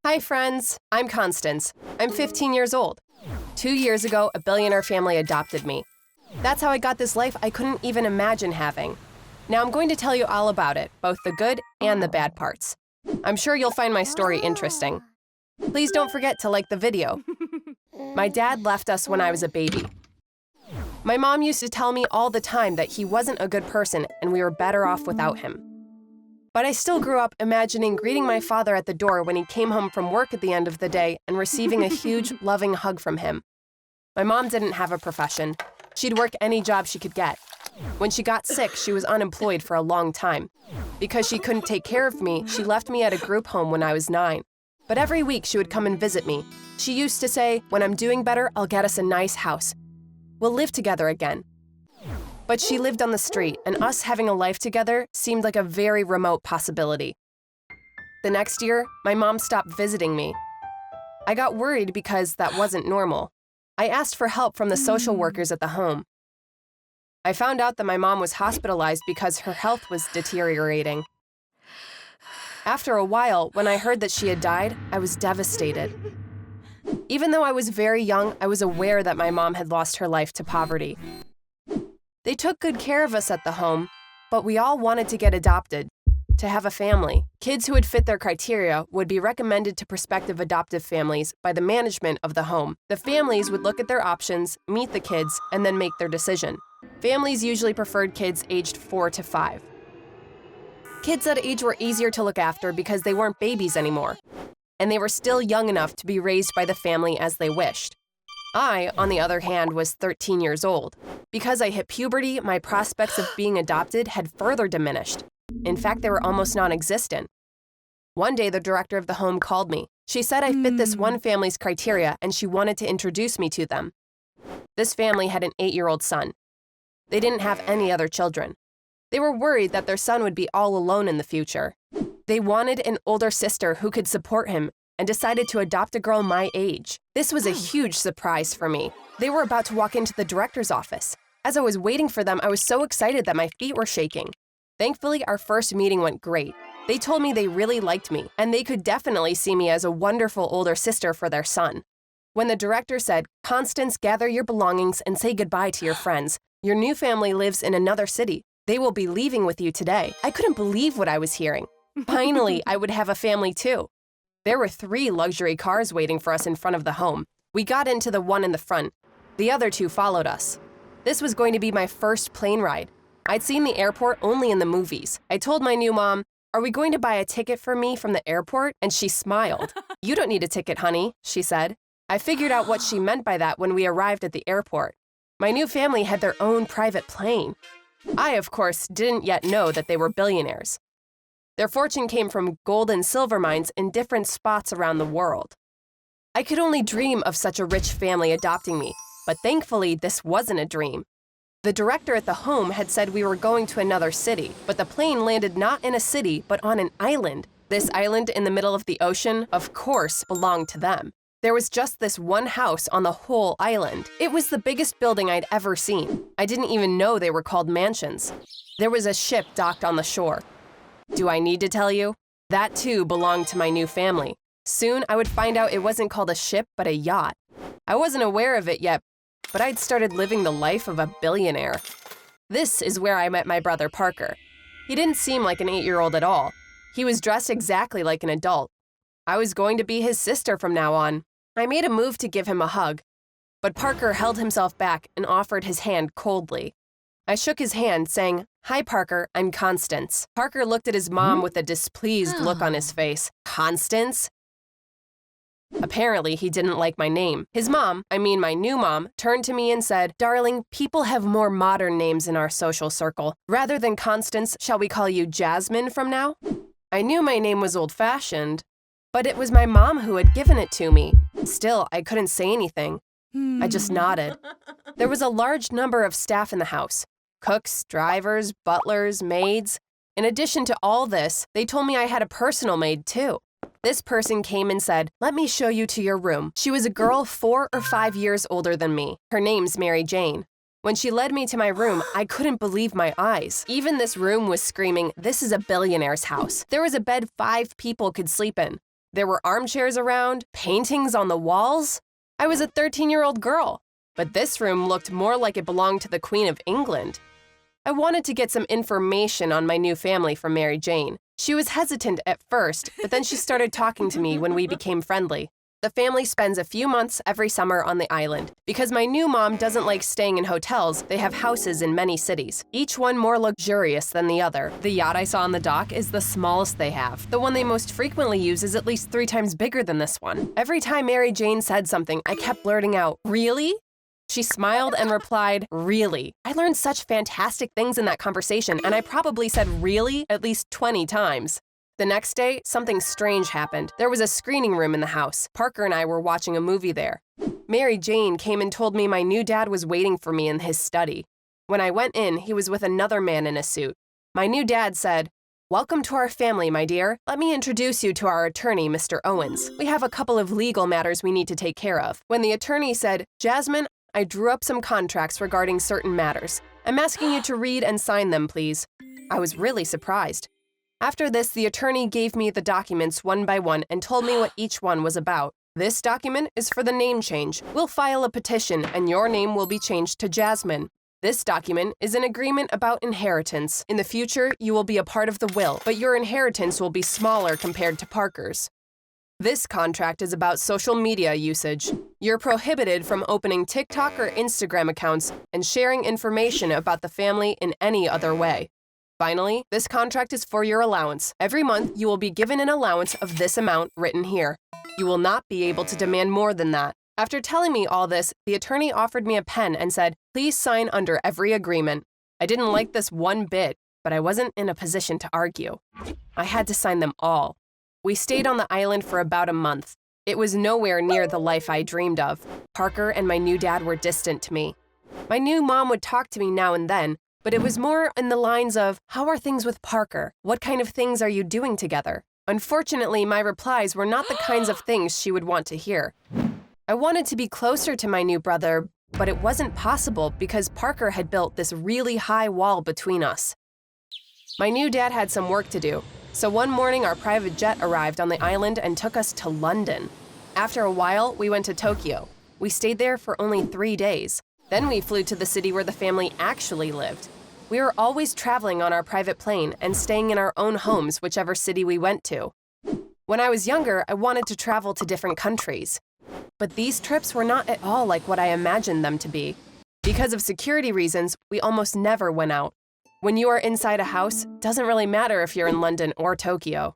Hi, friends. I'm Constance. I'm 15 years old. 2 years ago, a billionaire family adopted me. That's how I got this life I couldn't even imagine having. Now I'm going to tell you all about it, both the good and the bad parts. I'm sure you'll find my story interesting. Please don't forget to like the video. My dad left us when I was a baby. My mom used to tell me all the time that he wasn't a good person and we were better off without him. But I still grew up imagining greeting my father at the door when he came home from work at the end of the day and receiving a huge, loving hug from him. My mom didn't have a profession. She'd work any job she could get. When she got sick, she was unemployed for a long time. Because she couldn't take care of me, she left me at a group home when I was 9. But every week she would come and visit me. She used to say, "When I'm doing better, I'll get us a nice house. We'll live together again." But she lived on the street, and us having a life together seemed like a very remote possibility. The next year, my mom stopped visiting me. I got worried because that wasn't normal. I asked for help from the social workers at the home. I found out that my mom was hospitalized because her health was deteriorating. After a while, when I heard that she had died, I was devastated. Even though I was very young, I was aware that my mom had lost her life to poverty. They took good care of us at the home, but we all wanted to get adopted, to have a family. Kids who would fit their criteria would be recommended to prospective adoptive families by the management of the home. The families would look at their options, meet the kids, and then make their decision. Families usually preferred kids aged 4 to 5. Kids that age were easier to look after because they weren't babies anymore, and they were still young enough to be raised by the family as they wished. I, on the other hand, was 13 years old. Because I hit puberty, my prospects of being adopted had further diminished. In fact, they were almost non-existent. One day, the director of the home called me. She said I fit this one family's criteria and she wanted to introduce me to them. This family had an 8-year-old son. They didn't have any other children. They were worried that their son would be all alone in the future. They wanted an older sister who could support him and decided to adopt a girl my age. This was a huge surprise for me. They were about to walk into the director's office. As I was waiting for them, I was so excited that my feet were shaking. Thankfully, our first meeting went great. They told me they really liked me, and they could definitely see me as a wonderful older sister for their son. When the director said, "Constance, gather your belongings and say goodbye to your friends. Your new family lives in another city. They will be leaving with you today," I couldn't believe what I was hearing. Finally, I would have a family too. There were 3 luxury cars waiting for us in front of the home. We got into the one in the front. The other 2 followed us. This was going to be my first plane ride. I'd seen the airport only in the movies. I told my new mom, "Are we going to buy a ticket for me from the airport?" And she smiled. "You don't need a ticket, honey," she said. I figured out what she meant by that when we arrived at the airport. My new family had their own private plane. I, of course, didn't yet know that they were billionaires. Their fortune came from gold and silver mines in different spots around the world. I could only dream of such a rich family adopting me, but thankfully this wasn't a dream. The director at the home had said we were going to another city, but the plane landed not in a city, but on an island. This island in the middle of the ocean, of course, belonged to them. There was just this one house on the whole island. It was the biggest building I'd ever seen. I didn't even know they were called mansions. There was a ship docked on the shore. Do I need to tell you? That too belonged to my new family. Soon I would find out it wasn't called a ship, but a yacht. I wasn't aware of it yet, but I'd started living the life of a billionaire. This is where I met my brother Parker. He didn't seem like an 8-year-old at all. He was dressed exactly like an adult. I was going to be his sister from now on. I made a move to give him a hug, but Parker held himself back and offered his hand coldly. I shook his hand, saying, "Hi, Parker, I'm Constance." Parker looked at his mom with a displeased look on his face. "Constance?" Apparently, he didn't like my name. His mom, my new mom, turned to me and said, "Darling, people have more modern names in our social circle. Rather than Constance, shall we call you Jasmine from now?" I knew my name was old-fashioned, but it was my mom who had given it to me. Still, I couldn't say anything. I just nodded. There was a large number of staff in the house. Cooks, drivers, butlers, maids. In addition to all this, they told me I had a personal maid too. This person came and said, "Let me show you to your room." She was a girl 4 or 5 years older than me. Her name's Mary Jane. When she led me to my room, I couldn't believe my eyes. Even this room was screaming, "This is a billionaire's house." There was a bed 5 people could sleep in. There were armchairs around, paintings on the walls. I was a 13-year-old girl, but this room looked more like it belonged to the Queen of England. I wanted to get some information on my new family from Mary Jane. She was hesitant at first, but then she started talking to me when we became friendly. The family spends a few months every summer on the island. Because my new mom doesn't like staying in hotels, they have houses in many cities, each one more luxurious than the other. The yacht I saw on the dock is the smallest they have. The one they most frequently use is at least 3 times bigger than this one. Every time Mary Jane said something, I kept blurting out, "Really?" She smiled and replied, "Really?" I learned such fantastic things in that conversation, and I probably said "really" at least 20 times. The next day, something strange happened. There was a screening room in the house. Parker and I were watching a movie there. Mary Jane came and told me my new dad was waiting for me in his study. When I went in, he was with another man in a suit. My new dad said, "Welcome to our family, my dear. Let me introduce you to our attorney, Mr. Owens. We have a couple of legal matters we need to take care of." When the attorney said, "Jasmine, I drew up some contracts regarding certain matters. I'm asking you to read and sign them, please." I was really surprised. After this, the attorney gave me the documents one by one and told me what each one was about. "This document is for the name change. We'll file a petition and your name will be changed to Jasmine. This document is an agreement about inheritance. In the future, you will be a part of the will, but your inheritance will be smaller compared to Parker's. This contract is about social media usage. You're prohibited from opening TikTok or Instagram accounts and sharing information about the family in any other way. Finally, this contract is for your allowance. Every month, you will be given an allowance of this amount written here. You will not be able to demand more than that." After telling me all this, the attorney offered me a pen and said, "Please sign under every agreement." I didn't like this one bit, but I wasn't in a position to argue. I had to sign them all. We stayed on the island for about a month. It was nowhere near the life I dreamed of. Parker and my new dad were distant to me. My new mom would talk to me now and then, but it was more in the lines of, "How are things with Parker? What kind of things are you doing together?" Unfortunately, my replies were not the kinds of things she would want to hear. I wanted to be closer to my new brother, but it wasn't possible because Parker had built this really high wall between us. My new dad had some work to do, so one morning our private jet arrived on the island and took us to London. After a while, we went to Tokyo. We stayed there for only 3 days. Then we flew to the city where the family actually lived. We were always traveling on our private plane and staying in our own homes whichever city we went to. When I was younger, I wanted to travel to different countries. But these trips were not at all like what I imagined them to be. Because of security reasons, we almost never went out. When you are inside a house, doesn't really matter if you're in London or Tokyo.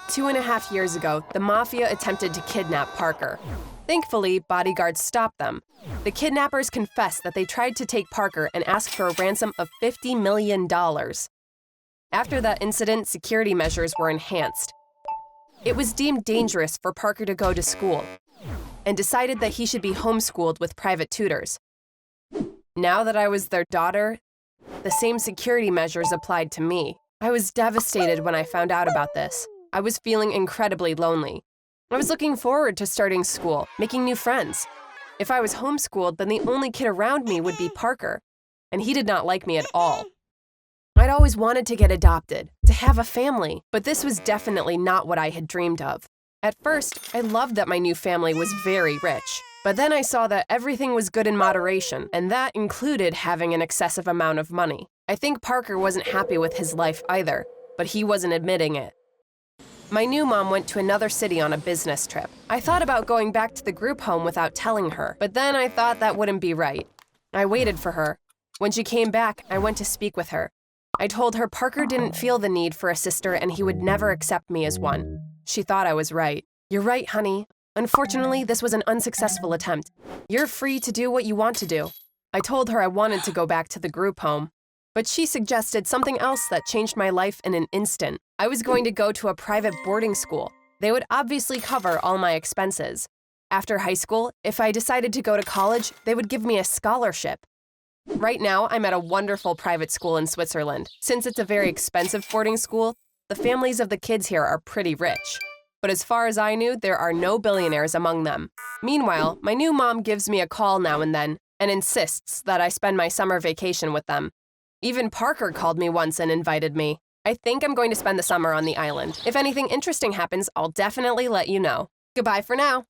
2.5 years ago, the mafia attempted to kidnap Parker. Thankfully, bodyguards stopped them. The kidnappers confessed that they tried to take Parker and asked for a ransom of $50 million. After that incident, security measures were enhanced. It was deemed dangerous for Parker to go to school and decided that he should be homeschooled with private tutors. Now that I was their daughter, the same security measures applied to me. I was devastated when I found out about this. I was feeling incredibly lonely. I was looking forward to starting school, making new friends. If I was homeschooled, then the only kid around me would be Parker, and he did not like me at all. I'd always wanted to get adopted, to have a family, but this was definitely not what I had dreamed of. At first, I loved that my new family was very rich, but then I saw that everything was good in moderation, and that included having an excessive amount of money. I think Parker wasn't happy with his life either, but he wasn't admitting it. My new mom went to another city on a business trip. I thought about going back to the group home without telling her, but then I thought that wouldn't be right. I waited for her. When she came back, I went to speak with her. I told her Parker didn't feel the need for a sister and he would never accept me as one. She thought I was right. "You're right, honey. Unfortunately, this was an unsuccessful attempt. You're free to do what you want to do." I told her I wanted to go back to the group home, but she suggested something else that changed my life in an instant. I was going to go to a private boarding school. They would obviously cover all my expenses. After high school, if I decided to go to college, they would give me a scholarship. Right now, I'm at a wonderful private school in Switzerland. Since it's a very expensive boarding school, the families of the kids here are pretty rich. But as far as I knew, there are no billionaires among them. Meanwhile, my new mom gives me a call now and then and insists that I spend my summer vacation with them. Even Parker called me once and invited me. I think I'm going to spend the summer on the island. If anything interesting happens, I'll definitely let you know. Goodbye for now.